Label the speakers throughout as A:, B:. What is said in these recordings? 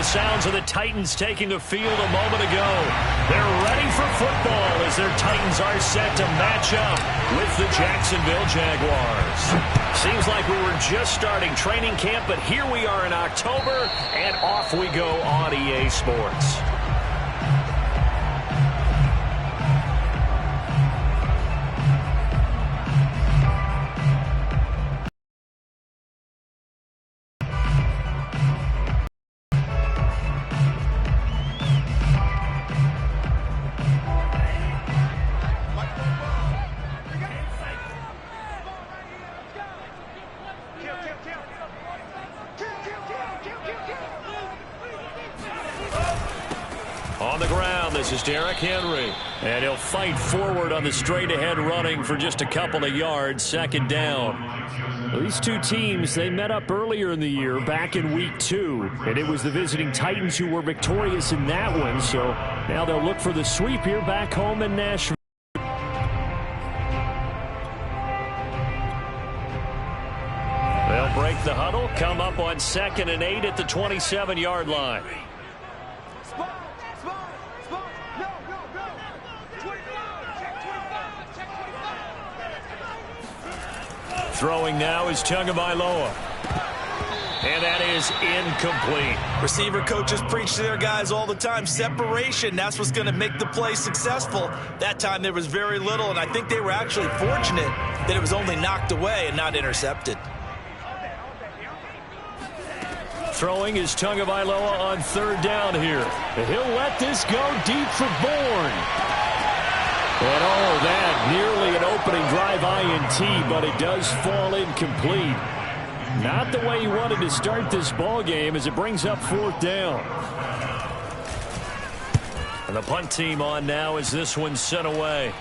A: the sounds of the Titans taking the field a moment ago. They're ready for football as their Titans are set to match up with the Jacksonville Jaguars. Seems like we were just starting training camp, but here we are in October, and off we go on EA Sports. On the ground, this is Derrick Henry. And he'll fight forward on the straight-ahead running for just a couple of yards, second down. These two teams, they met up earlier in the year, back in Week 2. And it was the visiting Titans who were victorious in that one. So now they'll look for the sweep here back home in Nashville. They'll break the huddle, come up on 2nd and 8 at the 27-yard line. Throwing now is Tagovailoa. And that is incomplete.
B: Receiver coaches preach to their guys all the time. Separation, that's what's going to make the play successful. That time there was very little, and I think they were actually fortunate that it was only knocked away and not intercepted.
A: Throwing is Tagovailoa on 3rd down here. He'll let this go deep for Bourne. And all of that, nearly an opening drive INT, but it does fall incomplete. Not the way he wanted to start this ball game as it brings up 4th down. And the punt team on now as this one's sent away.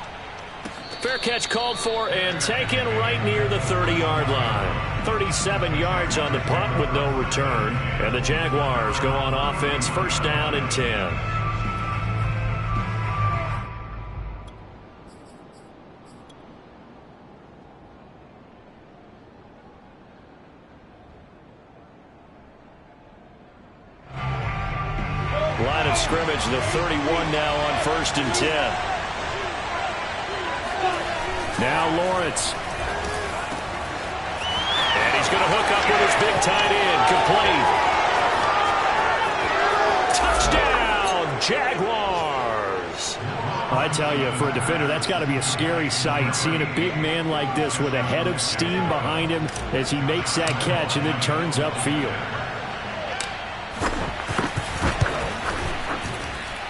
A: Fair catch called for and taken right near the 30-yard line. 37 yards on the punt with no return. And the Jaguars go on offense, 1st down and 10. Line of scrimmage, the 31 now on 1st and 10. Now Lawrence. And he's going to hook up with his big tight end. Complete. Touchdown, Jaguars. I tell you, for a defender, that's got to be a scary sight, seeing a big man like this with a head of steam behind him as he makes that catch and then turns upfield.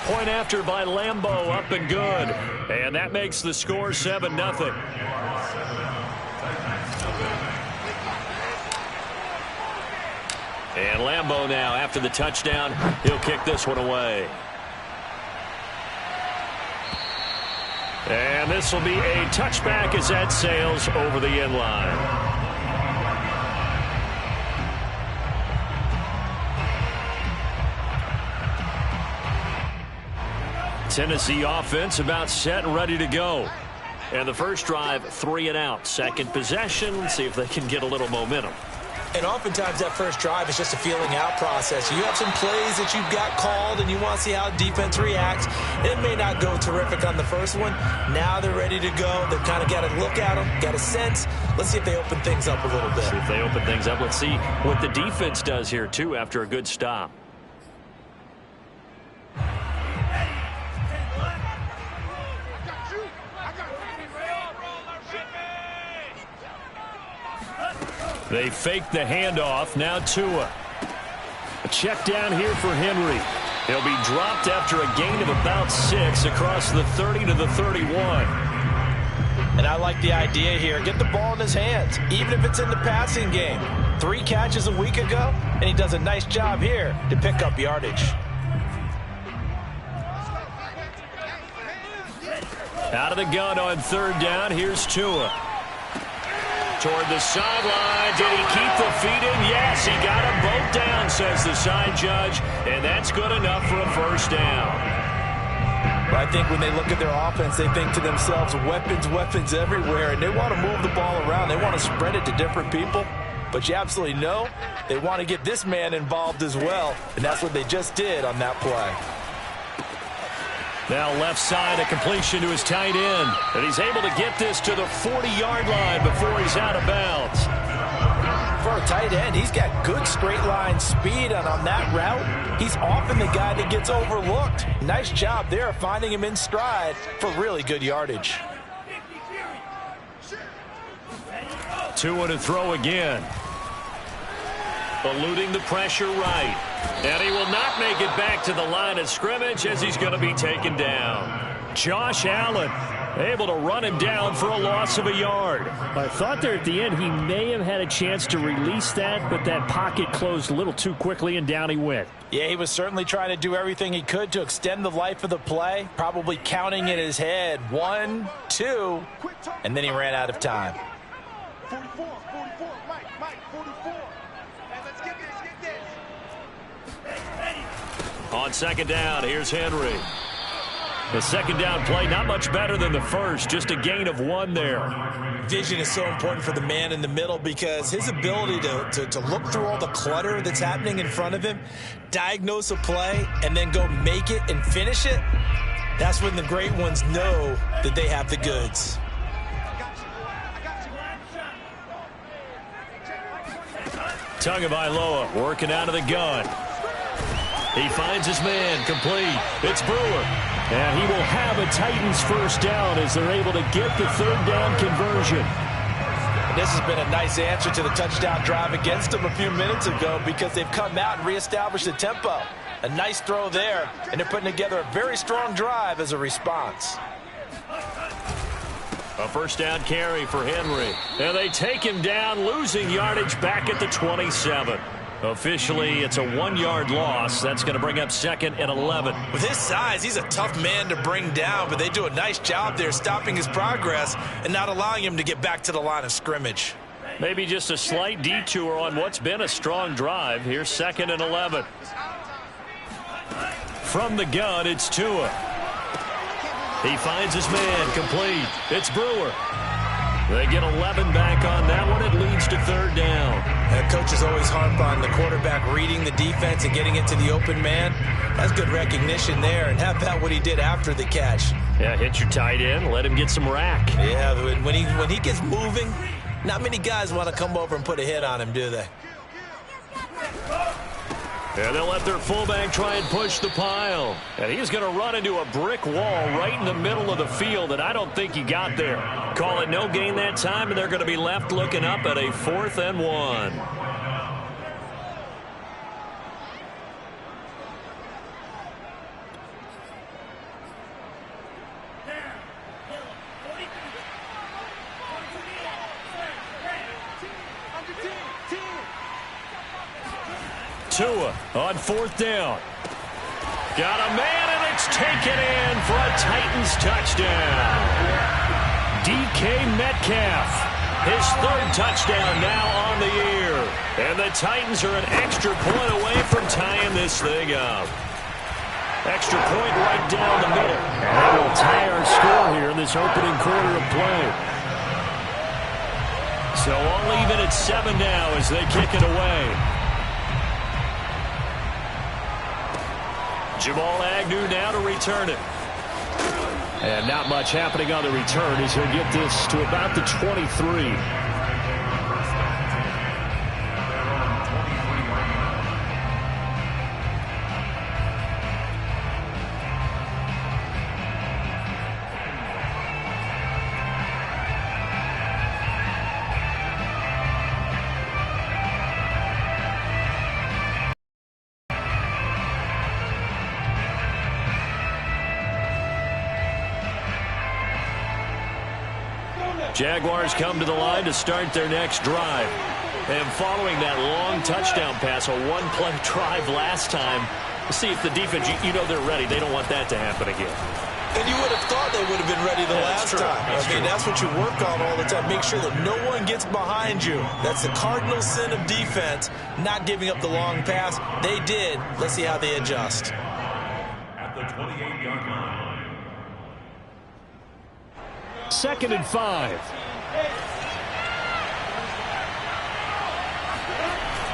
A: Point after by Lambeau, up and good. And that makes the score 7-0. And Lambeau now, after the touchdown, he'll kick this one away. And this will be a touchback as that sails over the end line. Tennessee offense about set and ready to go. And the first drive, 3 and out. Second possession, let's see if they can get a little momentum.
B: And oftentimes that first drive is just a feeling out process. You have some plays that you've got called and you want to see how the defense reacts. It may not go terrific on the first one. Now they're ready to go. They've kind of got to look at them, got a sense. Let's see if they open things up a little bit.
A: See if they open things up. Let's see what the defense does here, too, after a good stop. They fake the handoff. Now Tua. A check down here for Henry. He'll be dropped after a gain of about 6 across the 30 to the 31.
B: And I like the idea here. Get the ball in his hands, even if it's in the passing game. 3 catches a week ago, and he does a nice job here to pick up yardage.
A: Out of the gun on 3rd down. Here's Tua. Toward the sideline. Did he keep the feet in? Yes, he got them both down, says the side judge. And that's good enough for a 1st down.
B: I think when they look at their offense, they think to themselves, weapons, weapons everywhere. And they want to move the ball around. They want to spread it to different people. but you absolutely know they want to get this man involved as well, and that's what they just did on that play.
A: Now left side, a completion to his tight end, and he's able to get this to the 40-yard line before he's out of bounds.
B: For a tight end, he's got good straight line speed, and on that route, he's often the guy that gets overlooked. Nice job there of finding him in stride for really good yardage.
A: Tua to throw again. Eluding the pressure right. And he will not make it back to the line of scrimmage as he's going to be taken down. Josh Allen able to run him down for a loss of a yard.
C: I thought there at the end he may have had a chance to release that, but that pocket closed a little too quickly and down he went.
B: Yeah, he was certainly trying to do everything he could to extend the life of the play, probably counting in his head 1, 2, and then he ran out of time.
D: 44, Mike, 44. Let's get this.
A: On second down, here's Henry. The second down play, not much better than the first, just a gain of 1 there.
B: Vision is so important for the man in the middle because his ability to look through all the clutter that's happening in front of him, diagnose a play, and then go make it and finish it, that's when the great ones know that they have the goods.
A: Tagovailoa working out of the gun. He finds his man, complete. It's Brewer. And he will have a Titans first down as they're able to get the third down conversion.
B: And this has been a nice answer to the touchdown drive against them a few minutes ago because they've come out and reestablished the tempo. A nice throw there, and they're putting together a very strong drive as a response.
A: A first down carry for Henry. And they take him down, losing yardage back at the 27. Officially, it's a 1-yard loss. That's going to bring up 2nd and 11.
B: With his size, he's a tough man to bring down, but they do a nice job there stopping his progress and not allowing him to get back to the line of scrimmage.
A: Maybe just a slight detour on what's been a strong drive. Here's 2nd and 11. From the gun, it's Tua. He finds his man, complete. It's Brewer. They get 11 back on that one. It leads to third down.
B: Coaches always harp on the quarterback reading the defense and getting it to the open man. That's good recognition there. And how about what he did after the catch?
A: Yeah, hit your tight end. Let him get some rack.
B: Yeah, when he gets moving, not many guys want to come over and put a hit on him, do they?
A: And they'll let their fullback try and push the pile. And he's going to run into a brick wall right in the middle of the field, and I don't think he got there. Call it no gain that time, and they're going to be left looking up at a 4th and 1. Tua on 4th down. Got a man, and it's taken in for a Titans touchdown. DK Metcalf, his 3rd touchdown now on the year. And the Titans are an extra point away from tying this thing up. Extra point right down the middle. And that will tie our score here in this opening quarter of play. So all even at 7 now as they kick it away. Jamal Agnew now to return it. And not much happening on the return as he'll get this to about the 23. Jaguars come to the line to start their next drive. And following that long touchdown pass, a one-play drive last time, we'll see if the defense, you know they're ready. They don't want that to happen again.
B: And you would have thought they would have been ready the last time. That's what you work on all the time. Make sure that no one gets behind you. That's the cardinal sin of defense, not giving up the long pass. They did. Let's see how they adjust.
E: At the 28-yard line.
C: 2nd and 5.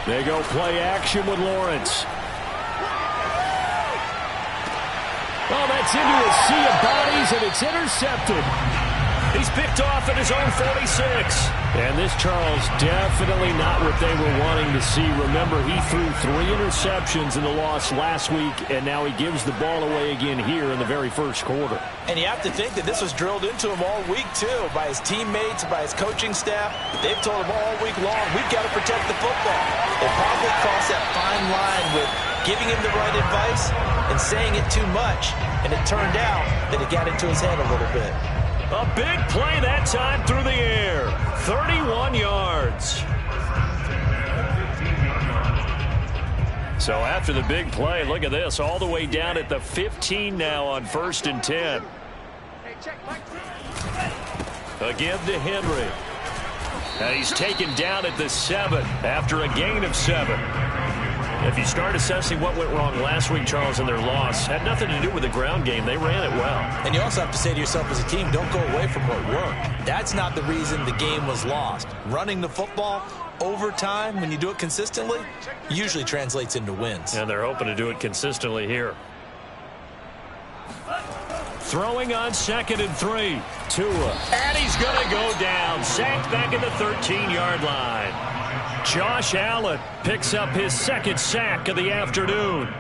A: They go play action with Lawrence. Oh, that's into a sea of bodies, and it's intercepted. He's picked off at his own 46. And this, Charles, definitely not what they were wanting to see. Remember, he threw 3 interceptions in the loss last week, and now he gives the ball away again here in the very first quarter.
B: And you have to think that this was drilled into him all week, too, by his teammates, by his coaching staff. They've told him all week long, we've got to protect the football. They probably crossed that fine line with giving him the right advice and saying it too much. And it turned out that it got into his head a little bit.
A: A big play that time through the air. 31 yards. So after the big play, look at this. All the way down at the 15 now on 1st and 10. Again to Henry. And he's taken down at the 7 after a gain of 7. If you start assessing what went wrong last week, Charles, in their loss, had nothing to do with the ground game. They ran it well.
B: And you also have to say to yourself as a team, don't go away from what worked. That's not the reason the game was lost. Running the football over time, when you do it consistently, usually translates into wins.
A: And they're hoping to do it consistently here. Throwing on 2nd and 3. Tua. And he's going to go down. Sacked back at the 13-yard line. Josh Allen picks up his 2nd sack of the afternoon.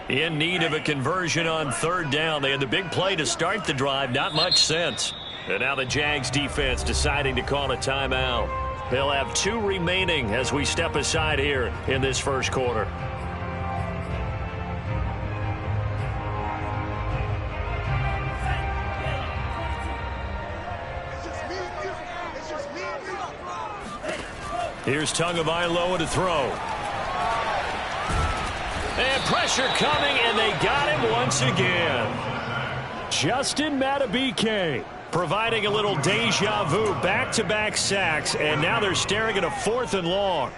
A: In need of a conversion on 3rd down. They had the big play to start the drive. Not much sense. And now the Jags defense deciding to call a timeout. They'll have 2 remaining as we step aside here in this first quarter. Here's Tagovailoa to throw. And pressure coming, and they got him once again. Justin Madubuike providing a little deja vu. Back-to-back sacks, and now they're staring at a 4th and long.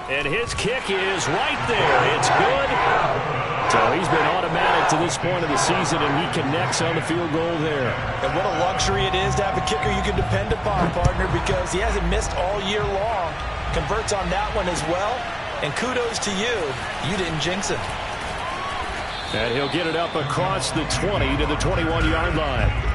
A: And his kick is right there. It's good. So he's been automatic to this point of the season, and he connects on the field goal there.
B: And what a luxury it is to have a kicker you can depend upon, partner, because he hasn't missed all year long. Converts on that one as well. And kudos to you. You didn't jinx it.
A: And he'll get it up across the 20 to the 21-yard line.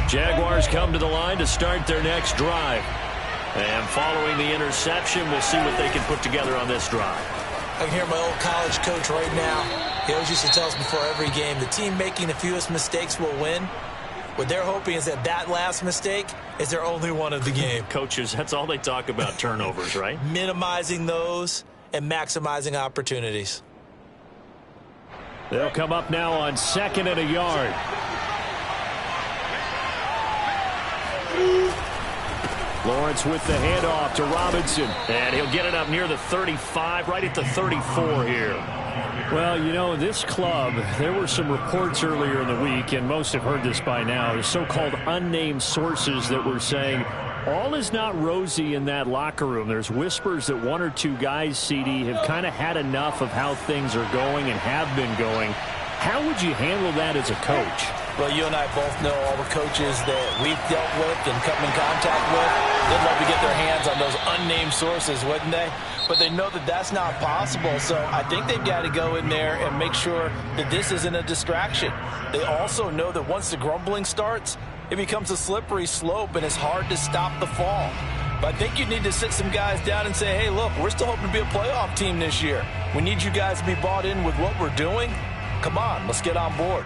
A: Jaguars come to the line to start their next drive. And following the interception, we'll see what they can put together on this drive.
B: I can hear my old college coach right now. He always used to tell us before every game, the team making the fewest mistakes will win. What they're hoping is that that last mistake is their only one of the game.
A: Coaches, that's all they talk about, turnovers, right?
B: Minimizing those and maximizing opportunities.
A: They'll come up now on 2nd and a yard. Lawrence with the handoff to Robinson. And he'll get it up near the 35, right at the 34 here. Well, you know, this club, there were some reports earlier in the week, and most have heard this by now, the so-called unnamed sources that were saying all is not rosy in that locker room. There's whispers that 1 or 2 guys, CD, have kind of had enough of how things are going and have been going. How would you handle that as a coach?
B: Well, you and I both know all the coaches that we've dealt with and come in contact with. They'd love to get their hands on those unnamed sources, wouldn't they? But they know that that's not possible, so I think they've got to go in there and make sure that this isn't a distraction. They also know that once the grumbling starts, it becomes a slippery slope and it's hard to stop the fall. But I think you need to sit some guys down and say, hey, look, we're still hoping to be a playoff team this year. We need you guys to be bought in with what we're doing. Come on, let's get on board.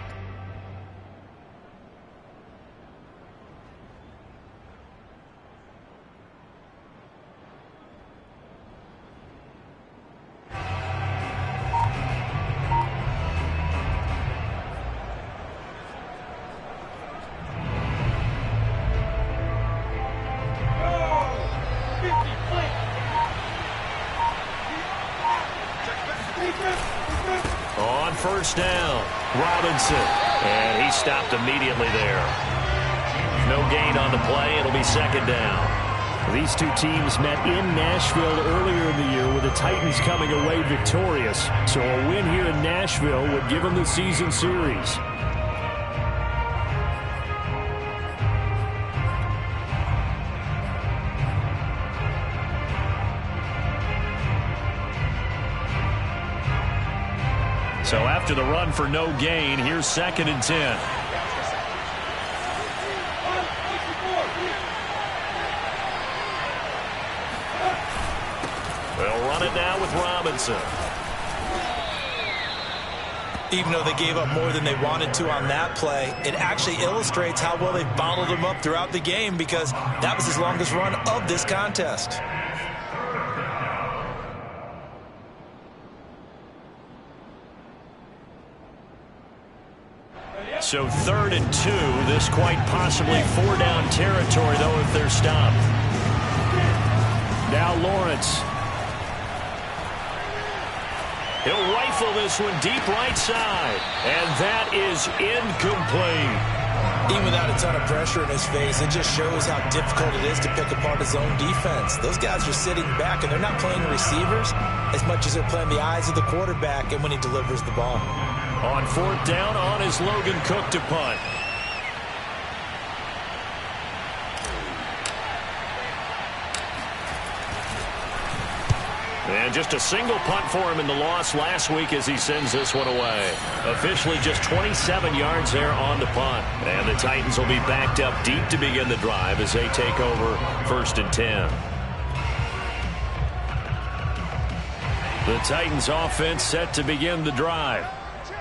A: On first down, Robinson. And he stopped immediately there. No gain on the play. It'll be second down.
C: These two teams met in Nashville earlier in the year with the Titans coming away victorious. So a win here in Nashville would give them the season series. So after the run for no gain, here's 2nd and 10.
A: They'll run it now with Robinson.
B: Even though they gave up more than they wanted to on that play, it actually illustrates how well they bottled them up throughout the game, because that was his longest run of this contest.
A: So 3rd and 2. This quite possibly 4-down territory, though, if they're stopped.
C: Now Lawrence.
A: He'll rifle this one deep right side. And that is incomplete.
B: Even without a ton of pressure in his face, it just shows how difficult it is to pick apart his own defense. Those guys are sitting back, and they're not playing the receivers as much as they're playing the eyes of the quarterback and when he delivers the ball.
A: On 4th down, on is Logan Cook to punt. And just a single punt for him in the loss last week as he sends this one away. Officially just 27 yards there on the punt. And the Titans will be backed up deep to begin the drive as they take over 1st and 10. The Titans offense set to begin the drive.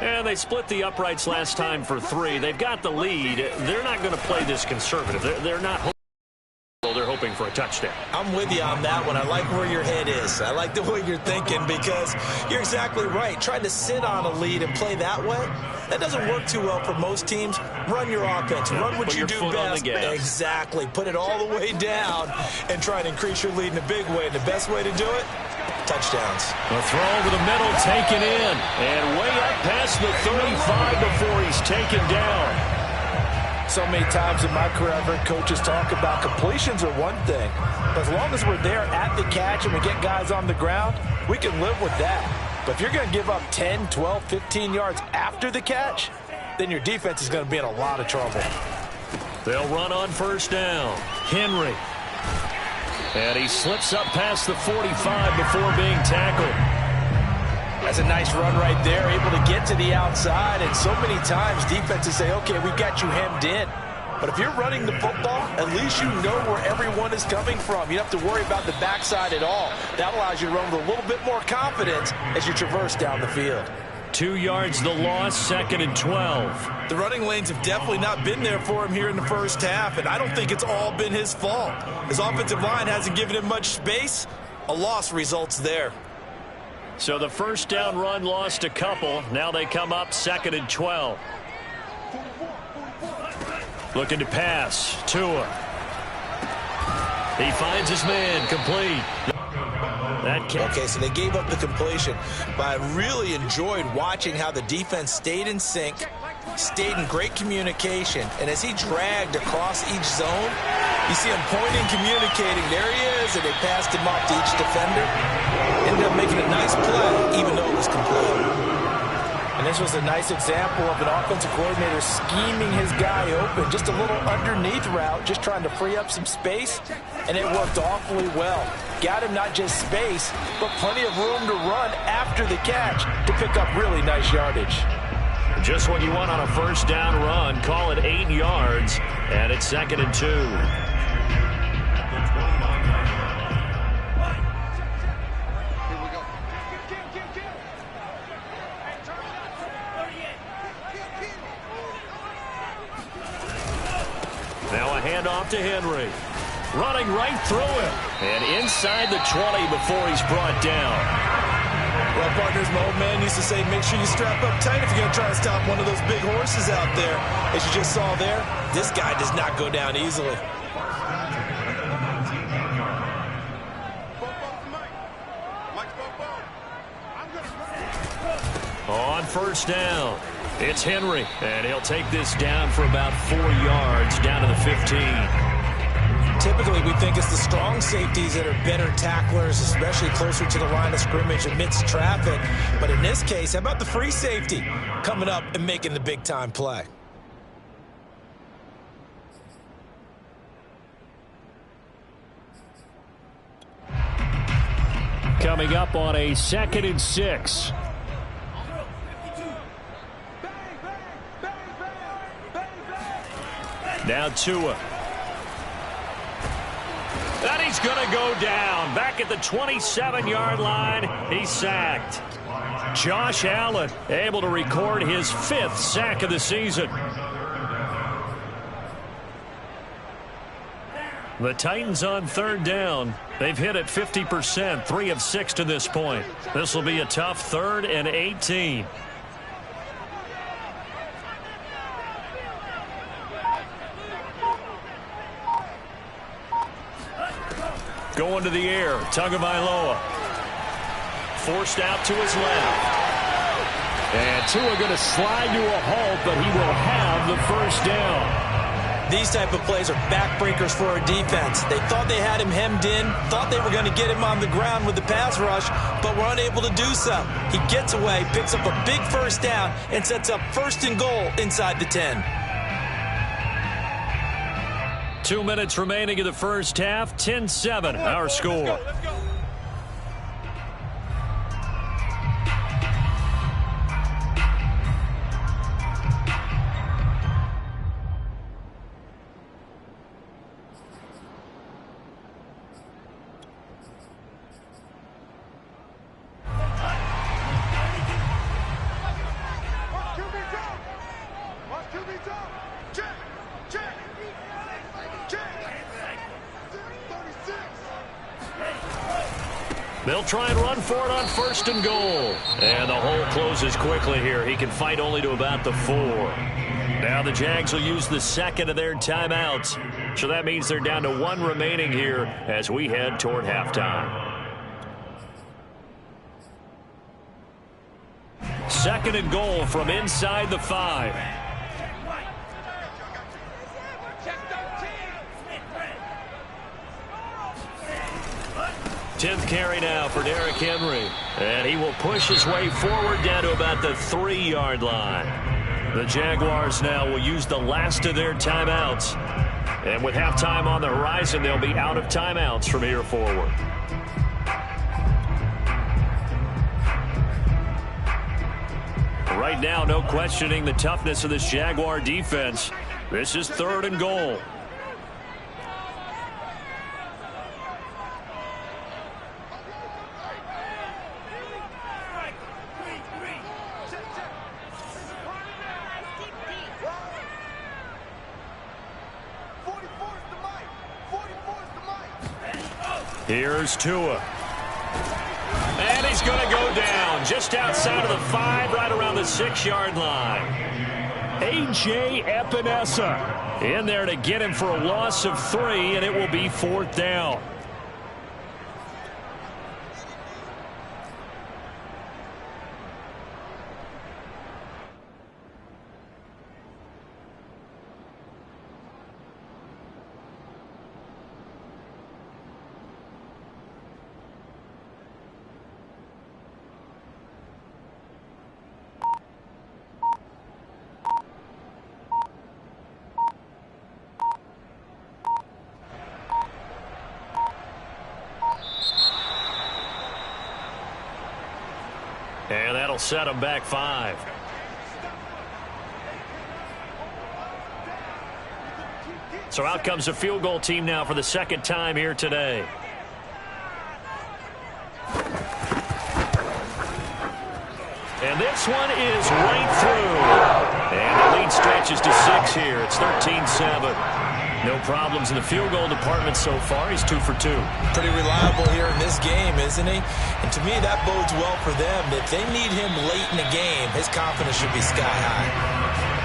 A: And they split the uprights last time for 3. They've got the lead. They're not going to play this conservative. They're not hoping for a touchdown.
B: I'm with you on that one. I like where your head is. I like the way you're thinking, because you're exactly right. Trying to sit on a lead and play that way, that doesn't work too well for most teams. Run your offense. Run what you do best. Exactly. Put it all the way down and try to increase your lead in a big way. And the best way to do it, touchdowns.
A: A throw over the middle, taken in. And way up past the 35 before he's taken down.
F: So many times in my career, I've heard coaches talk about completions are one thing. But as long as we're there at the catch and we get guys on the ground, we can live with that. But if you're going to give up 10, 12, 15 yards after the catch, then your defense is going to be in a lot of trouble.
A: They'll run on first down. Henry. And he slips up past the 45 before being tackled.
F: That's a nice run right there, able to get to the outside. And so many times defenses say, okay, we've got you hemmed in. But if you're running the football, at least you know where everyone is coming from. You don't have to worry about the backside at all. That allows you to run with a little bit more confidence as you traverse down the field.
A: 2 yards the loss, 2nd and 12.
B: The running lanes have definitely not been there for him here in the first half, and I don't think it's all been his fault. His offensive line hasn't given him much space. A loss results there.
A: So the first down run lost a couple. Now they come up 2nd and 12. Looking to pass. Tua. He finds his man. Complete.
B: Okay, so they gave up the completion, but I really enjoyed watching how the defense stayed in sync, stayed in great communication, and as he dragged across each zone, you see him pointing, communicating. There he is, and they passed him off to each defender. Ended up making a nice play, even though it was complete.
F: And this was a nice example of an offensive coordinator scheming his guy open. Just a little underneath route, just trying to free up some space, and it worked awfully well. Got him not just space, but plenty of room to run after the catch to pick up really nice yardage.
A: Just what you want on a first down run. Call it 8 yards, and it's 2nd and 2. Now a handoff to Henry. Running right through him. And inside the 20 before he's brought down.
B: Well, partners, my old man used to say, make sure you strap up tight if you're going to try to stop one of those big horses out there. As you just saw there, this guy does not go down easily.
A: On first down, it's Henry, and he'll take this down for about 4 yards, down to the 15.
B: Typically, we think it's the strong safeties that are better tacklers, especially closer to the line of scrimmage amidst traffic. But in this case, how about the free safety coming up and making the big-time play?
C: Coming up on a 2nd and 6.
A: Now Tua. And he's going to go down. Back at the 27-yard line, he's sacked. Josh Allen able to record his 5th sack of the season. The Titans on 3rd down. They've hit it 50%, 3 of 6 to this point. This will be a tough 3rd and 18. Going to the air, Tagovailoa. Forced out to his left.
C: And Tua going to slide to a halt, but he will have the first down.
B: These type of plays are backbreakers for our defense. They thought they had him hemmed in, thought they were going to get him on the ground with the pass rush, but were unable to do so. He gets away, picks up a big first down, and sets up 1st and goal inside the 10.
A: 2 minutes remaining in the first half. 10-7, our score.
D: Let's go.
A: They'll try and run for it on 1st and goal. And the hole closes quickly here. He can fight only to about the 4. Now the Jags will use the 2nd of their timeouts. So that means they're down to 1 remaining here as we head toward halftime. 2nd and goal from inside the 5. 10th carry now for Derrick Henry. And he will push his way forward down to about the 3-yard line. The Jaguars now will use the last of their timeouts. And with halftime on the horizon, they'll be out of timeouts from here forward. Right now, no questioning the toughness of this Jaguar defense. This is 3rd and goal. Here's Tua. And he's going to go down just outside of the 5, right around the 6-yard line.
C: A.J. Epinesa
A: in there to get him for a loss of 3, and it will be 4th down. And that'll set them back 5. So out comes a field goal team now for the 2nd time here today. And this one is right through. And the lead stretches to 6 here. It's 13-7. No problems in the field goal department so far. He's 2 for 2.
B: Pretty reliable here in this game, isn't he? And to me, that bodes well for them. If they need him late in the game, his confidence should be sky high.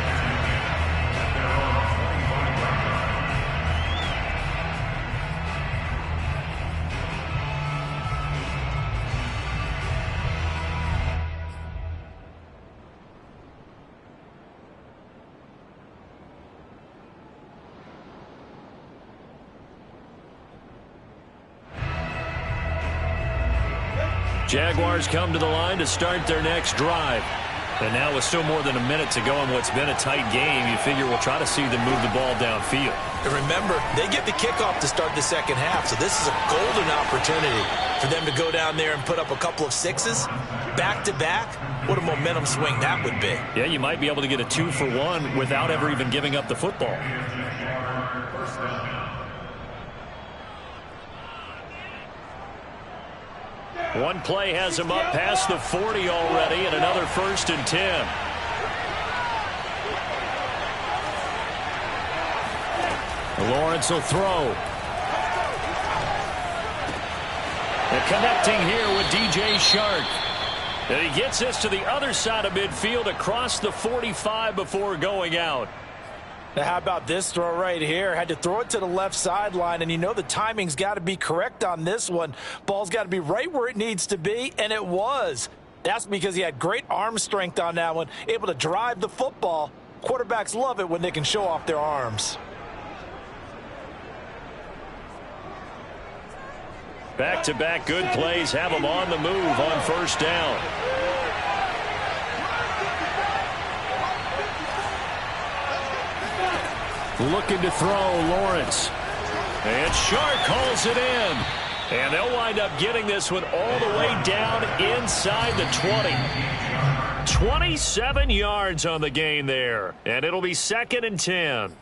A: Jaguars come to the line to start their next drive. And now with still more than a minute to go in what's been a tight game, you figure we'll try to see them move the ball downfield.
B: And remember, they get the kickoff to start the second half, so this is a golden opportunity for them to go down there and put up a couple of sixes back-to-back. What a momentum swing that would be.
A: Yeah, you might be able to get a 2-for-1 without ever even giving up the football. One play has him up past the 40 already, and another 1st and 10. Lawrence will throw. And connecting here with DJ Shark. And he gets this to the other side of midfield across the 45 before going out.
F: Now, how about this throw right here? Had to throw it to the left sideline, and you know the timing's got to be correct on this one. Ball's got to be right where it needs to be, and it was. That's because he had great arm strength on that one, able to drive the football. Quarterbacks love it when they can show off their arms.
A: Back-to-back good plays have him on the move on 1st down. Looking to throw, Lawrence. And Shark calls it in. And they'll wind up getting this one all the way down inside the 20. 27 yards on the gain there. And it'll be 2nd and 10.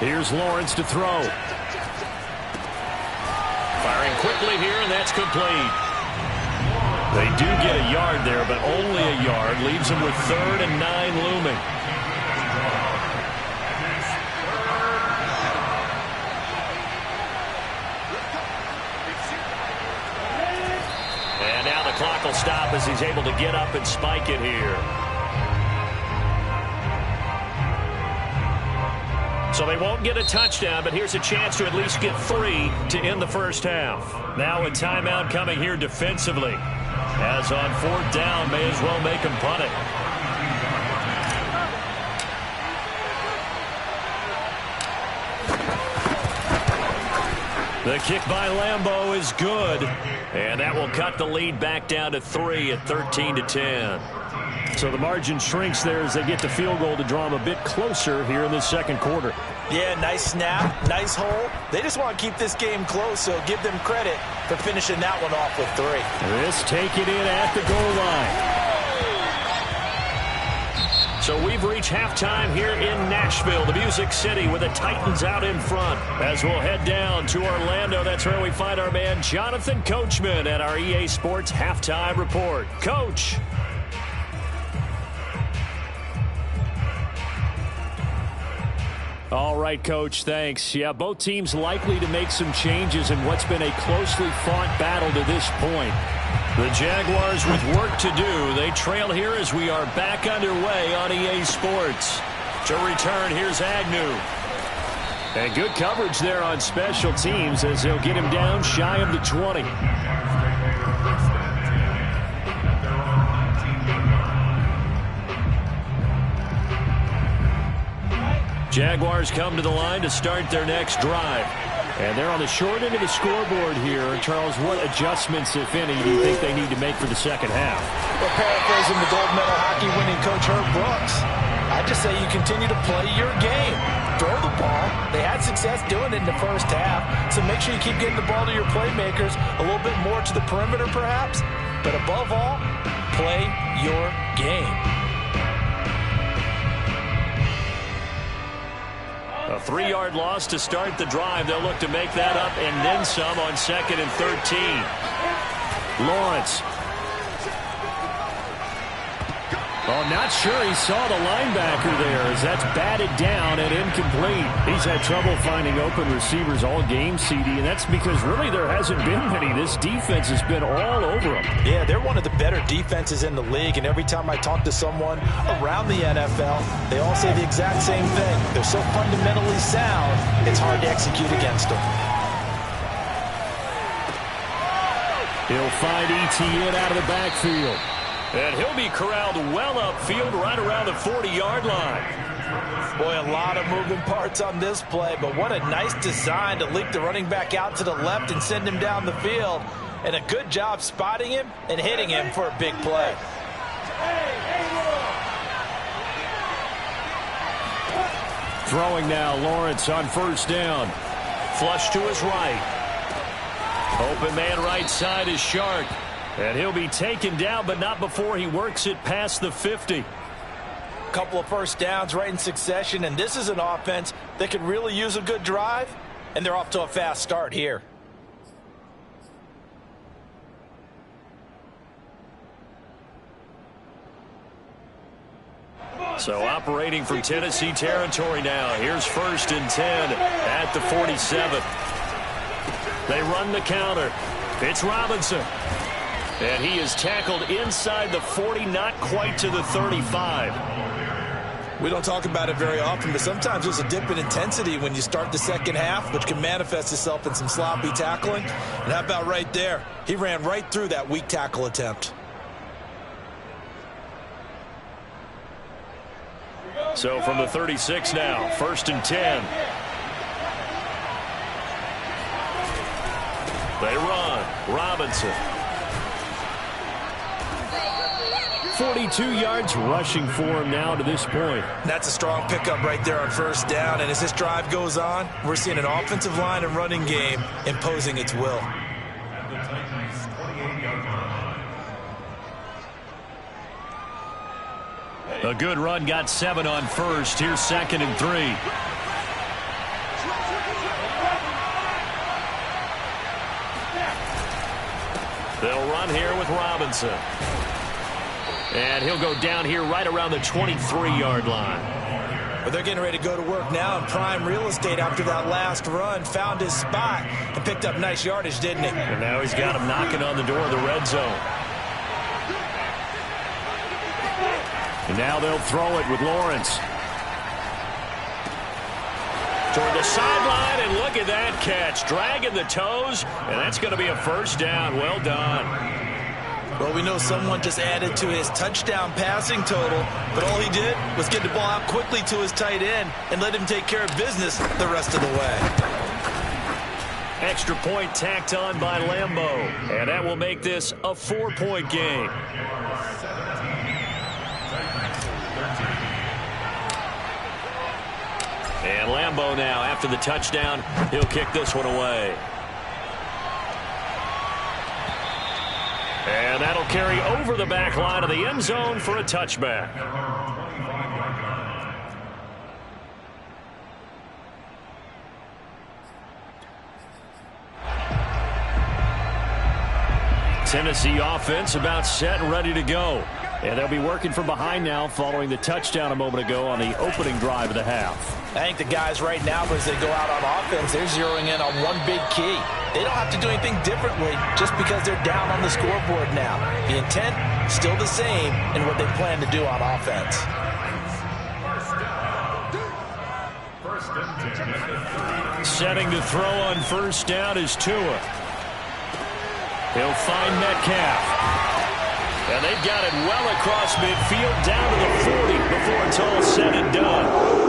A: Here's Lawrence to throw. Firing quickly here, and that's complete. They do get a yard there, but only a yard. Leaves them with 3rd and 9 looming. And now the clock will stop as he's able to get up and spike it here. So they won't get a touchdown, but here's a chance to at least get 3 to end the first half. Now a timeout coming here defensively. As on 4th down, may as well make him punt it. The kick by Lambeau is good. And that will cut the lead back down to 3 at 13-10. So the margin shrinks there as they get the field goal to draw them a bit closer here in the second quarter.
F: Yeah, nice snap, nice hole. They just want to keep this game close, so give them credit for finishing that one off with 3.
A: This taken in at the goal line. So we've reached halftime here in Nashville, the Music City, with the Titans out in front. As we'll head down to Orlando, that's where we find our man Jonathan Coachman at our EA Sports Halftime Report. Coach. All right, Coach, thanks. Yeah, both teams likely to make some changes in what's been a closely fought battle to this point. The Jaguars with work to do. They trail here as we are back underway on EA Sports. To return, here's Agnew. And good coverage there on special teams as they'll get him down shy of the 20. Jaguars come to the line to start their next drive. And they're on the short end of the scoreboard here. Charles, what adjustments, if any, do you think they need to make for the second half?
F: Well, paraphrasing the gold medal hockey winning coach Herb Brooks, I just say you continue to play your game. Throw the ball. They had success doing it in the first half, so make sure you keep getting the ball to your playmakers, a little bit more to the perimeter perhaps, but above all, play your game.
A: A 3-yard loss to start the drive. They'll look to make that up and then some on 2nd and 13. Lawrence.
C: Oh, not sure he saw the linebacker there as that's batted down and incomplete. He's had trouble finding open receivers all game, CD, and that's because really there hasn't been many. This defense has been all over them.
F: Yeah, they're one of the better defenses in the league, and every time I talk to someone around the NFL, they all say the exact same thing. They're so fundamentally sound, it's hard to execute against them.
C: He'll find ETN out of the backfield.
A: And he'll be corralled well upfield right around the 40-yard line.
F: Boy, a lot of moving parts on this play, but what a nice design to leak the running back out to the left and send him down the field. And a good job spotting him and hitting him for a big play.
C: Throwing now, Lawrence on first down.
A: Flush to his right. Open man right side is Shark. And he'll be taken down, but not before he works it past the 50.
F: Couple of first downs right in succession, and this is an offense that could really use a good drive, and they're off to a fast start here.
A: So operating from Tennessee territory now. Here's 1st and 10 at the 47. They run the counter. It's Robinson. And he is tackled inside the 40, not quite to the 35.
B: We don't talk about it very often, but sometimes there's a dip in intensity when you start the second half, which can manifest itself in some sloppy tackling. And how about right there? He ran right through that weak tackle attempt.
A: So from the 36 now, 1st and 10. They run. Robinson.
C: 42 yards rushing for him now to this point.
B: That's a strong pickup right there on first down. And as this drive goes on, we're seeing an offensive line and running game imposing its will.
A: A good run, got 7 on first. Here's 2nd and 3. They'll run here with Robinson. And he'll go down here right around the 23-yard line.
B: But they're getting ready to go to work now in prime real estate after that last run. Found his spot and picked up nice yardage, didn't he?
A: And now he's got him knocking on the door of the red zone.
C: And now they'll throw it with Lawrence.
A: Toward the sideline, and look at that catch. Dragging the toes, and that's going to be a first down. Well done.
B: Well, we know someone just added to his touchdown passing total, but all he did was get the ball out quickly to his tight end and let him take care of business the rest of the way.
A: Extra point tacked on by Lambo, and that will make this a 4-point game. And Lambo now, after the touchdown, he'll kick this one away. And that'll carry over the back line of the end zone for a touchback. Tennessee offense about set and ready to go.
C: And they'll be working from behind now following the touchdown a moment ago on the opening drive of the half.
F: I think the guys right now, as they go out on offense, they're zeroing in on one big key. They don't have to do anything differently just because they're down on the scoreboard now. The intent, still the same in what they plan to do on offense.
A: Setting to throw on first down is Tua. He'll find Metcalf. And they've got it well across midfield down to the 40 before it's all said and done.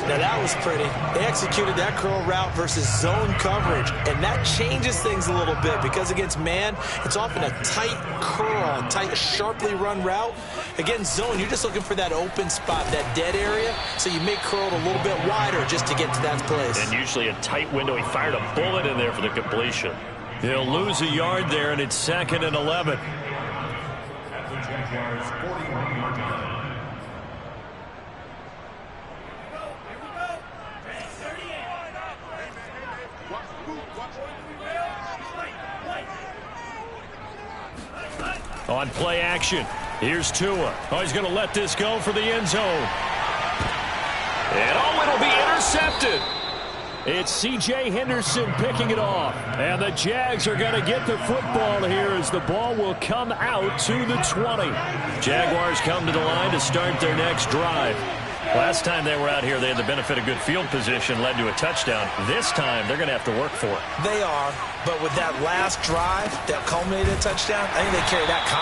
B: Now that was pretty. They executed that curl route versus zone coverage, and that changes things a little bit because against man, it's often a tight curl, tight, sharply run route. Against zone, you're just looking for that open spot, that dead area, so you may curl it a little bit wider just to get to that place.
A: And usually a tight window. He fired a bullet in there for the completion. He'll lose a yard there, and it's 2nd and 11. On play action, Here's Tua. Oh, he's going to let this go for the end zone. And oh, it'll be intercepted. It's C.J. Henderson picking it off. And the Jags are going to get the football here as the ball will come out to the 20. Jaguars come to the line to start their next drive. Last time they were out here, they had the benefit of good field position, led to a touchdown. This time, they're going to have to work for it.
B: They are, but with that last drive that culminated in a touchdown, I think they carry that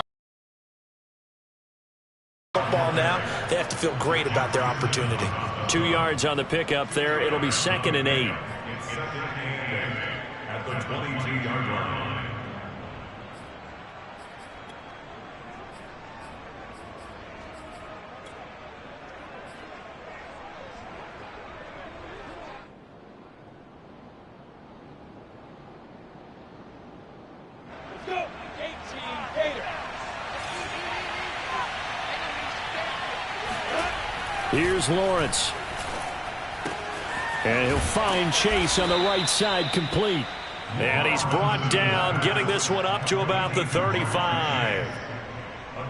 B: football now. They have to feel great about their opportunity.
A: 2 yards on the pickup there. It'll be 2nd and 8.
E: At the 22-yard line.
A: Here's Lawrence. And he'll find Chase on the right side, complete. And he's brought down, getting this one up to about the 35.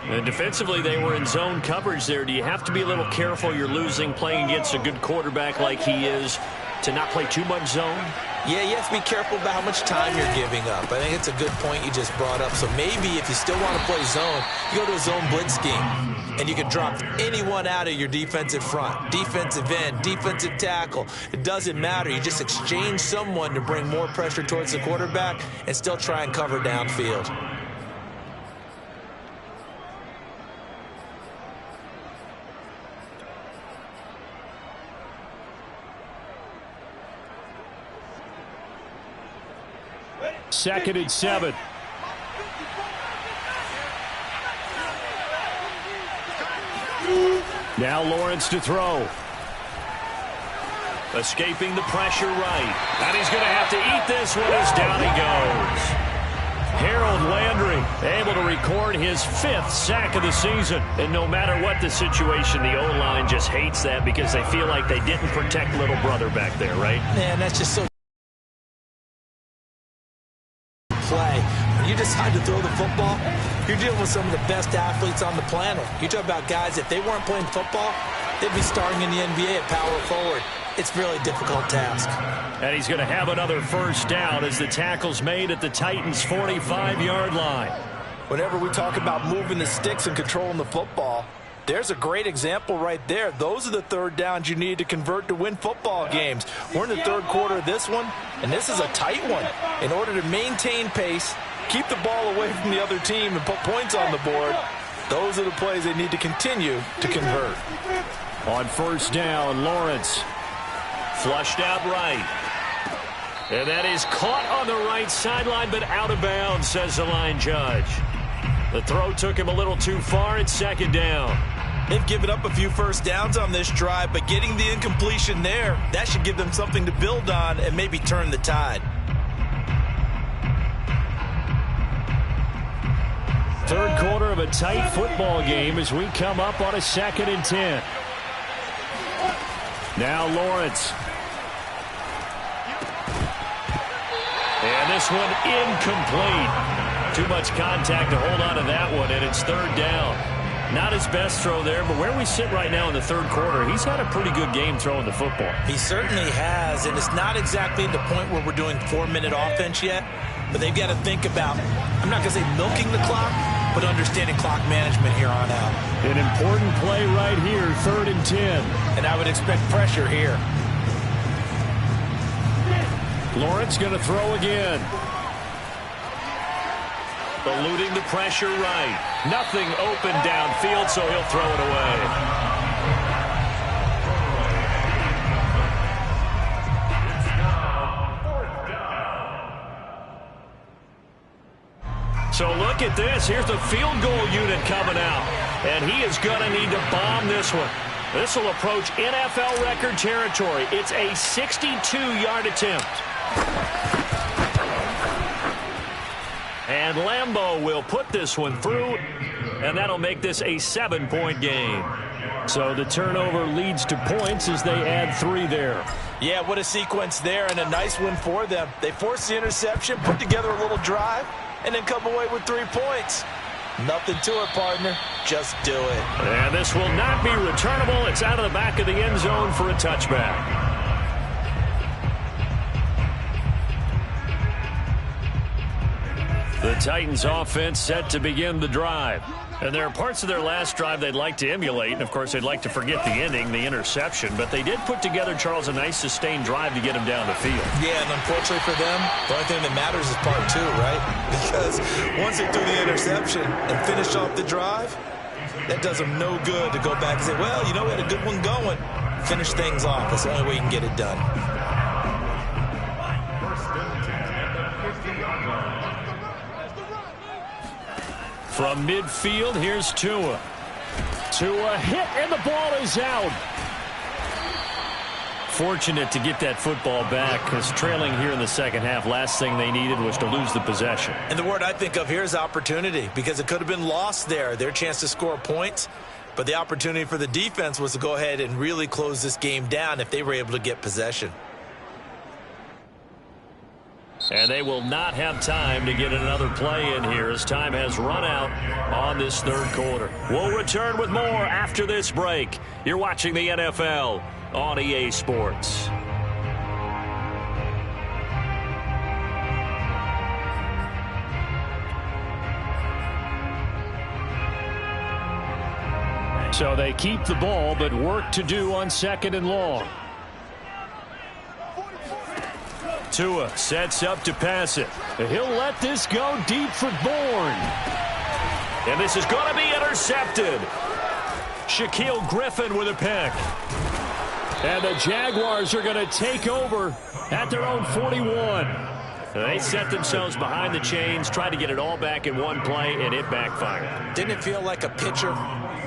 A: And defensively, they were in zone coverage there. Do you have to be a little careful? You're losing, playing against a good quarterback like he is, to not play too much zone?
B: Yeah, you have to be careful about how much time you're giving up. I think it's a good point you just brought up. So maybe if you still want to play zone, you go to a zone blitz scheme. And you can drop anyone out of your defensive front. Defensive end, defensive tackle. It doesn't matter. You just exchange someone to bring more pressure towards the quarterback and still try and cover downfield.
A: Second and 7. Now Lawrence to throw. Escaping the pressure right. And he's going to have to eat this one as down he goes. Harold Landry able to record his 5th sack of the season. And no matter what the situation, the O-line just hates that because they feel like they didn't protect little brother back there, right?
B: Man, that's just so play. When you decide to throw the football, you're dealing with some of the best athletes on the planet. You talk about guys, if they weren't playing football, they'd be starting in the NBA at power forward. It's a really difficult task.
A: And he's going to have another first down as the tackle's made at the Titans' 45-yard line.
F: Whenever we talk about moving the sticks and controlling the football, there's a great example right there. Those are the third downs you need to convert to win football games. We're in the third quarter of this one, and this is a tight one. In order to maintain pace, keep the ball away from the other team, and put points on the board, those are the plays they need to continue to convert.
A: On first down, Lawrence. Flushed out right. And that is caught on the right sideline, but out of bounds, says the line judge. The throw took him a little too far. It's second down.
F: They've given up a few first downs on this drive, but getting the incompletion there, that should give them something to build on and maybe turn the tide.
A: Third quarter of a tight football game as we come up on a 2nd and 10. Now Lawrence. And this one incomplete. Too much contact to hold on to that one, and it's third down. Not his best throw there, but where we sit right now in the third quarter, he's had a pretty good game throwing the football.
B: He certainly has, and it's not exactly at the point where we're doing 4-minute offense yet, but they've got to think about, I'm not going to say milking the clock, but understanding clock management here on out.
A: An important play right here, 3rd and 10.
B: And I would expect pressure here.
A: Lawrence going to throw again. Eluding the pressure right. Nothing open downfield, so he'll throw it away. So look at this. Here's the field goal unit coming out. And he is going to need to bomb this one. This will approach NFL record territory. It's a 62-yard attempt. And Lambeau will put this one through, and that'll make this a 7-point game. So the turnover leads to points as they add 3 there.
F: Yeah, what a sequence there, and a nice win for them. They forced the interception, put together a little drive, and then come away with 3 points.
B: Nothing to it, partner. Just do it.
A: And this will not be returnable. It's out of the back of the end zone for a touchback. The Titans offense set to begin the drive. And there are parts of their last drive they'd like to emulate. And, of course, they'd like to forget the ending, the interception. But they did put together, Charles, a nice sustained drive to get him down the field.
B: Yeah, and unfortunately for them, the only thing that matters is part two, right? Because once they threw the interception and finished off the drive, that does them no good to go back and say, well, you know, we had a good one going. Finish things off. That's the only way you can get it done.
A: From midfield, here's Tua. Tua hit, and the ball is out. Fortunate to get that football back, because trailing here in the second half, last thing they needed was to lose the possession.
B: And the word I think of here is opportunity, because it could have been lost there, their chance to score points. But the opportunity for the defense was to go ahead and really close this game down if they were able to get possession.
A: And they will not have time to get another play in here as time has run out on this third quarter. We'll return with more after this break. You're watching the NFL on EA Sports.
C: So they keep the ball, but work to do on second and long.
A: Tua sets up to pass it.
C: He'll let this go deep for Bourne.
A: And this is going to be intercepted. Shaquille Griffin with a pick.
C: And the Jaguars are going to take over at their own 41.
A: They set themselves behind the chains, tried to get it all back in one play, and it backfired.
B: Didn't it feel like a pitcher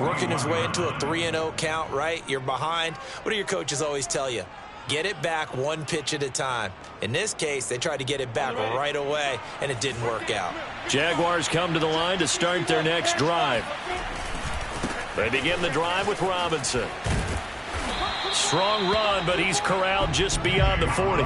B: working his way into a 3-0 count, right? You're behind. What do your coaches always tell you? Get it back one pitch at a time. In this case, they tried to get it back right away, and it didn't work out.
A: Jaguars come to the line to start their next drive. They begin the drive with Robinson. Strong run, but he's corralled just beyond the 40.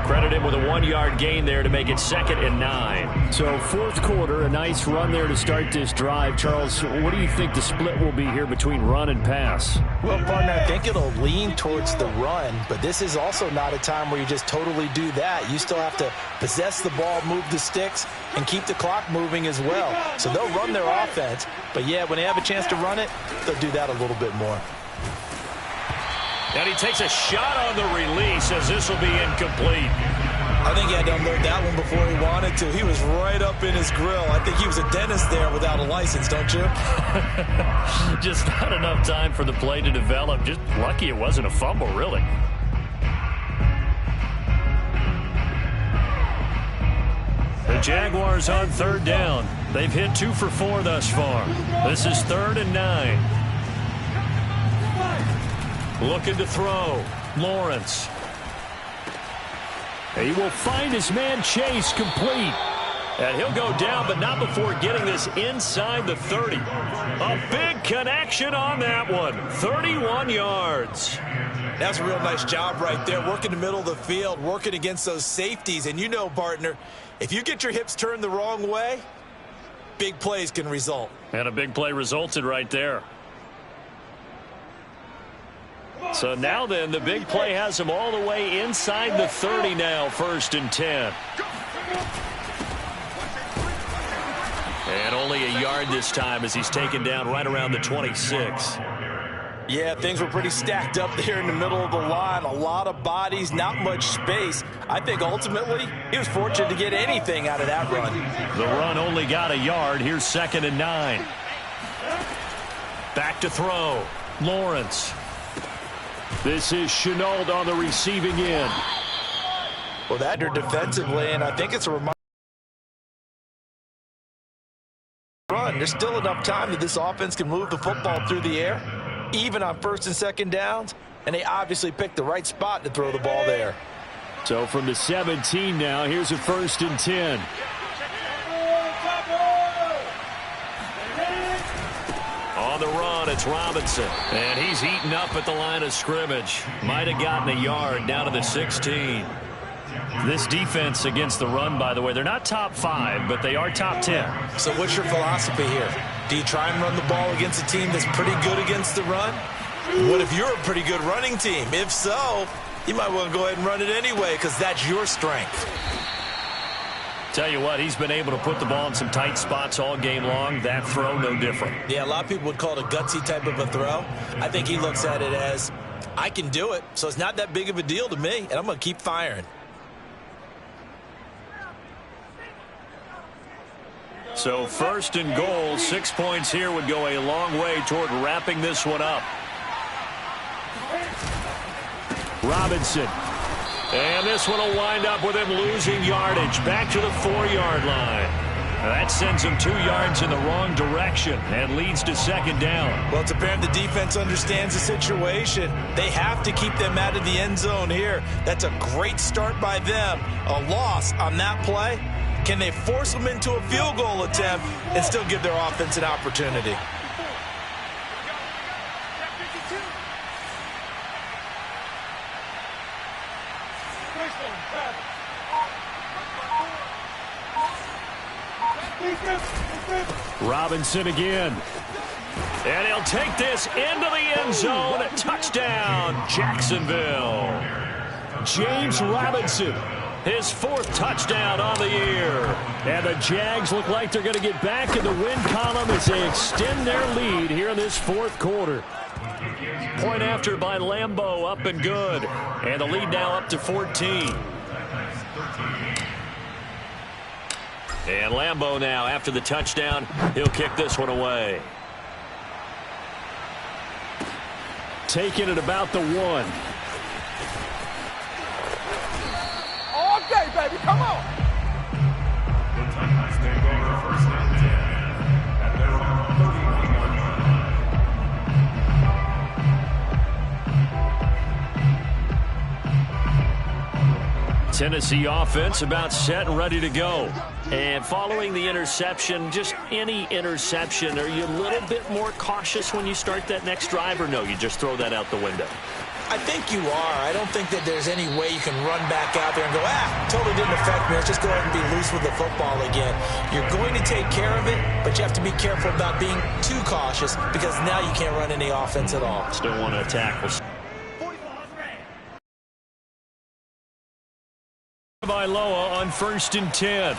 A: Credit him with a 1-yard gain there to make it 2nd and 9.
C: So fourth quarter, a nice run there to start this drive. Charles, what do you think the split will be here between run and pass?
F: Well, partner, I think it'll lean towards the run, but this is also not a time where you just totally do that. You still have to possess the ball, move the sticks, and keep the clock moving as well. So they'll run their offense, but yeah, when they have a chance to run it, they'll do that a little bit more.
A: And he takes a shot on the release as this will be incomplete.
B: I think he had to unload that one before he wanted to. He was right up in his grill. I think he was a dentist there without a license, don't you?
A: Just not enough time for the play to develop. Just lucky it wasn't a fumble, really. The Jaguars on third down. They've hit 2 for 4 thus far. This is 3rd and 9. Looking to throw. Lawrence.
C: He will find his man Chase complete.
A: And he'll go down, but not before getting this inside the 30. A big connection on that one. 31 yards.
B: That's a real nice job right there. Working the middle of the field, working against those safeties. And you know, partner, if you get your hips turned the wrong way, big plays can result.
A: And a big play resulted right there. So now then, the big play has him all the way inside the 30 now, 1st and 10. And only a yard this time as he's taken down right around the 26.
F: Yeah, things were pretty stacked up there in the middle of the line. A lot of bodies, not much space. I think ultimately he was fortunate to get anything out of that run.
A: The run only got a yard. Here's 2nd and 9. Back to throw. Lawrence.
C: This is Chenault on the receiving end.
F: Well, that defensively, and I think it's a reminder. There's still enough time that this offense can move the football through the air, even on 1st and 2nd downs, and they obviously picked the right spot to throw the ball there.
C: So from the 17 now, here's a 1st and 10.
A: On the run, it's Robinson. And he's eaten up at the line of scrimmage. Might have gotten a yard down to the 16. This defense against the run, by the way, they're not top 5, but they are top 10.
B: So what's your philosophy here? Do you try and run the ball against a team that's pretty good against the run? What if you're a pretty good running team? If so, you might want to go ahead and run it anyway because that's your strength.
A: Tell you what, he's been able to put the ball in some tight spots all game long. That throw, no different.
B: Yeah, a lot of people would call it a gutsy type of a throw. I think he looks at it as, I can do it, so it's not that big of a deal to me, and I'm going to keep firing.
A: So 1st and goal, 6 points here would go a long way toward wrapping this one up. Robinson. And this one will wind up with him losing yardage back to the 4-yard line. That sends him 2 yards in the wrong direction and leads to 2nd down.
B: Well, it's apparent the defense understands the situation. They have to keep them out of the end zone here. That's a great start by them. A loss on that play. Can they force them into a field goal attempt and still give their offense an opportunity?
C: Robinson again.
A: And he'll take this into the end zone. A touchdown, Jacksonville.
C: James Robinson.
A: His 4th touchdown on the year.
C: And the Jags look like they're going to get back in the win column as they extend their lead here in this 4th quarter.
A: Point after by Lambeau, up and good. And the lead now up to 14. And Lambeau now, after the touchdown, he'll kick this one away.
C: Taking it about the 1.
D: All day, baby. Come on.
E: The Titans take over 1st and 10 at their own 31-yard line.
A: Tennessee offense about set and ready to go. And following the interception, just any interception, are you a little bit more cautious when you start that next drive, or no, you just throw that out the window?
B: I think you are. I don't think that there's any way you can run back out there and go, totally didn't affect me. Let's just go ahead and be loose with the football again. You're going to take care of it, but you have to be careful about being too cautious because now you can't run any offense at all.
A: Still want to tackle. By Loa on 1st and 10.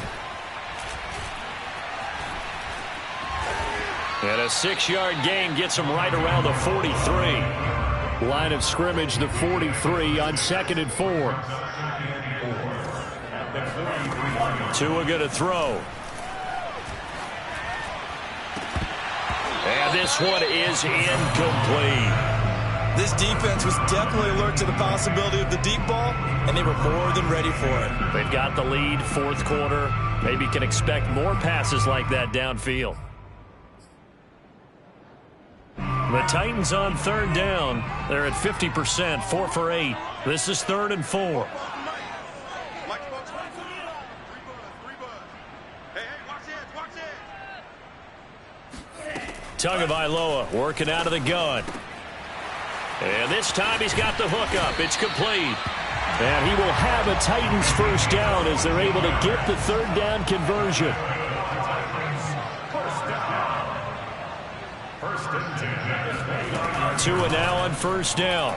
A: And a 6-yard gain gets him right around the 43.
C: Line of scrimmage, the 43 on 2nd and 4.
A: Tua going to throw. And this one is incomplete.
B: This defense was definitely alert to the possibility of the deep ball, and they were more than ready for it.
A: They've got the lead, 4th quarter. Maybe can expect more passes like that downfield. The Titans on 3rd down. They're at 50%, 4 for 8. This is 3rd and 4. Tagovailoa working out of the gun. And this time he's got the hook up. It's complete.
C: And he will have a Titans 1st down as they're able to get the 3rd down conversion.
A: Tua now on 1st down.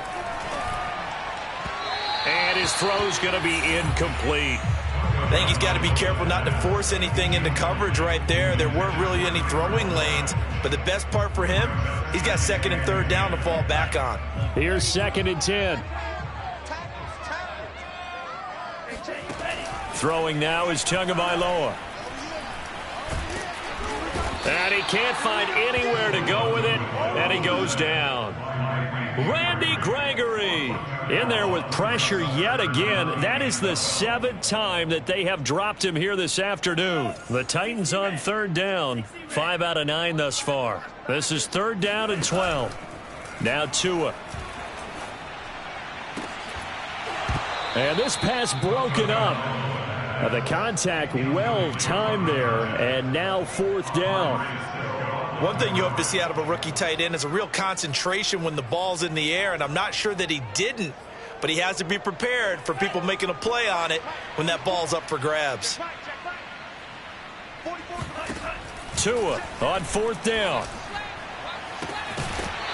A: And his throw's going to be incomplete.
B: I think he's got to be careful not to force anything into coverage right there. There weren't really any throwing lanes, but the best part for him, he's got 2nd and 3rd down to fall back on.
C: Here's 2nd and 10.
A: Throwing now is Tagovailoa. And he can't find anywhere to go with it, and he goes down. Randy Gregory in there with pressure yet again. That is the 7th time that they have dropped him here this afternoon. The Titans on 3rd down, 5 out of 9 thus far. This is 3rd down and 12. Now Tua.
C: And this pass broken up. The contact well timed there, and now 4th down.
B: One thing you hope to see out of a rookie tight end is a real concentration when the ball's in the air, and I'm not sure that he didn't but he has to be prepared for people making a play on it when that ball's up for grabs.
A: Tua on 4th down.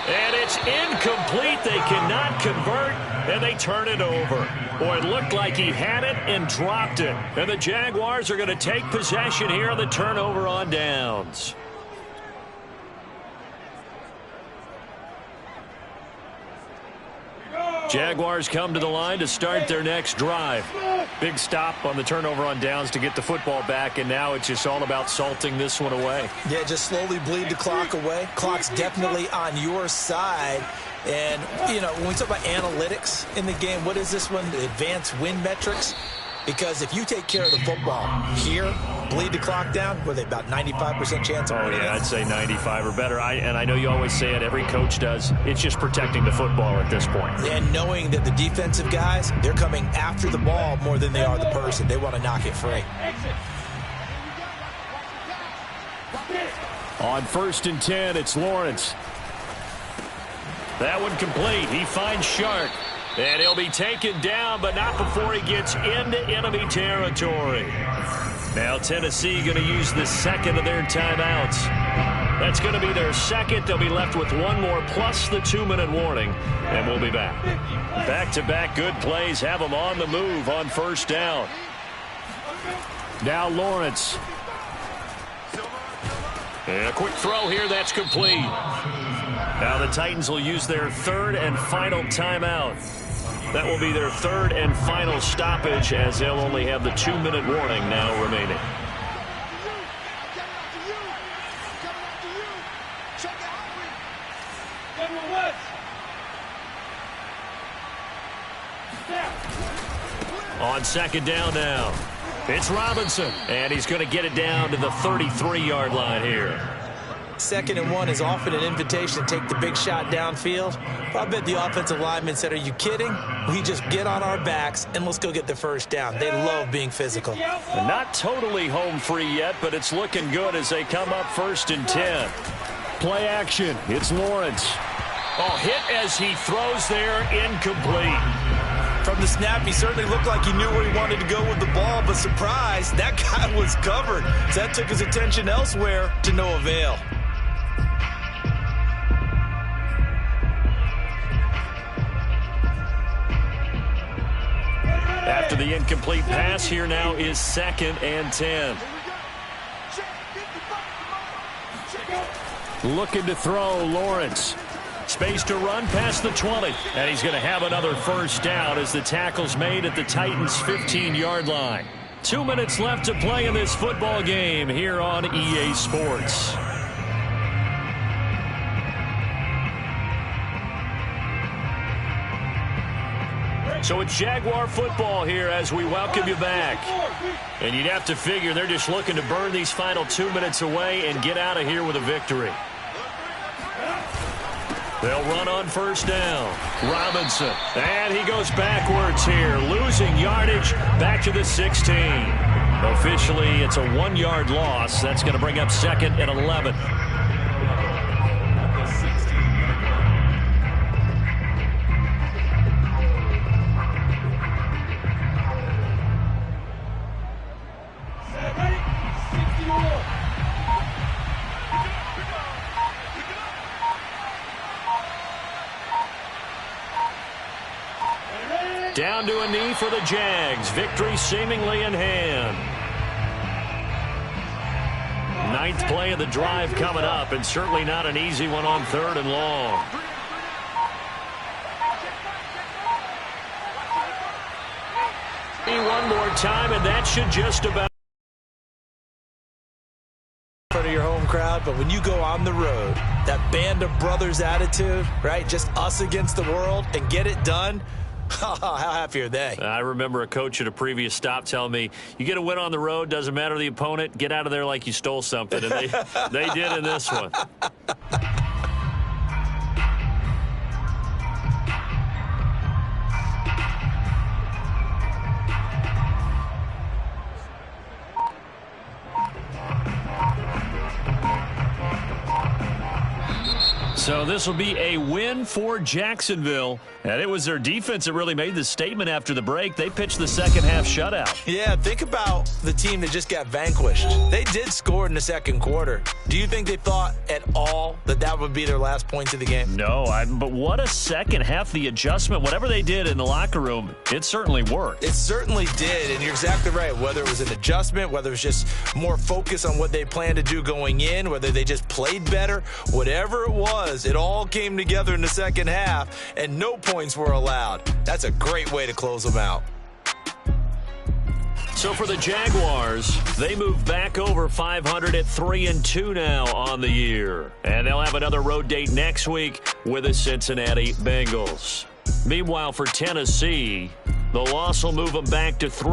A: And it's incomplete. They cannot convert, and they turn it over. Boy, it looked like he had it and dropped it. And the Jaguars are going to take possession here on the turnover on downs. Jaguars come to the line to start their next drive. Big stop on the turnover on downs to get the football back, and now it's just all about salting this one away.
B: Yeah, just slowly bleed the clock away. Clock's definitely on your side. And, you know, when we talk about analytics in the game, what is this one? The advanced win metrics? Because if you take care of the football here, bleed the clock down, were they about 95% chance of winning?
A: Oh, yeah, I'd say 95 or better. And I know you always say it, every coach does. It's just protecting the football at this point.
B: And knowing that the defensive guys, they're coming after the ball more than they are the person. They want to knock it free.
A: On 1st and 10, it's Lawrence. That one complete. He finds Shark. And he'll be taken down, but not before he gets into enemy territory. Now Tennessee going to use the second of their timeouts. That's going to be their second. They'll be left with one more plus the 2-minute warning, and we'll be back. Back-to-back good plays have them on the move on 1st down. Now Lawrence. And a quick throw here, that's complete. Now the Titans will use their 3rd and final timeout. That will be their 3rd and final stoppage, as they'll only have the 2-minute warning now remaining. On 2nd down now, it's Robinson, and he's going to get it down to the 33-yard line here.
B: 2nd and 1 is often an invitation to take the big shot downfield. I bet the offensive lineman said, are you kidding? We just get on our backs and let's go get the 1st down. They love being physical.
A: And not totally home free yet, but it's looking good as they come up 1st and 10. Play action. It's Lawrence. Oh, hit as he throws there, incomplete.
B: From the snap, he certainly looked like he knew where he wanted to go with the ball, but surprise, that guy was covered. So that took his attention elsewhere to no avail.
A: After the incomplete pass, here now is 2nd and 10. Looking to throw, Lawrence. Space to run past the 20. And he's going to have another 1st down as the tackle's made at the Titans' 15-yard line. 2 minutes left to play in this football game here on EA Sports. So it's Jaguar football here as we welcome you back. And you'd have to figure they're just looking to burn these final 2 minutes away and get out of here with a victory. They'll run on 1st down. Robinson. And he goes backwards here, losing yardage back to the 16. Officially, it's a 1-yard loss. That's going to bring up 2nd and 11. Down to a knee for the Jags. Victory seemingly in hand. 9th play of the drive coming up, and certainly not an easy one on 3rd and long. One more time, and that should just about
B: In front of your home crowd, but when you go on the road, that band of brothers attitude, right? Just us against the world and get it done. How happy are they?
A: I remember a coach at a previous stop telling me, you get a win on the road, doesn't matter the opponent, get out of there like you stole something. And they did in this one. So this will be a win for Jacksonville. And it was their defense that really made the statement after the break. They pitched the second half shutout.
B: Yeah, think about the team that just got vanquished. They did score in the second quarter. Do you think they thought at all that that would be their last points of the game?
A: No, but what a second half. The adjustment, whatever they did in the locker room, it certainly worked.
B: It certainly did, and you're exactly right. Whether it was an adjustment, whether it was just more focus on what they planned to do going in, whether they just played better, whatever it was, it all came together in the second half, and no points were allowed. That's a great way to close them out.
A: So for the Jaguars, they move back over 500 at 3-2 now on the year. And they'll have another road date next week with the Cincinnati Bengals. Meanwhile, for Tennessee, the loss will move them back to 3.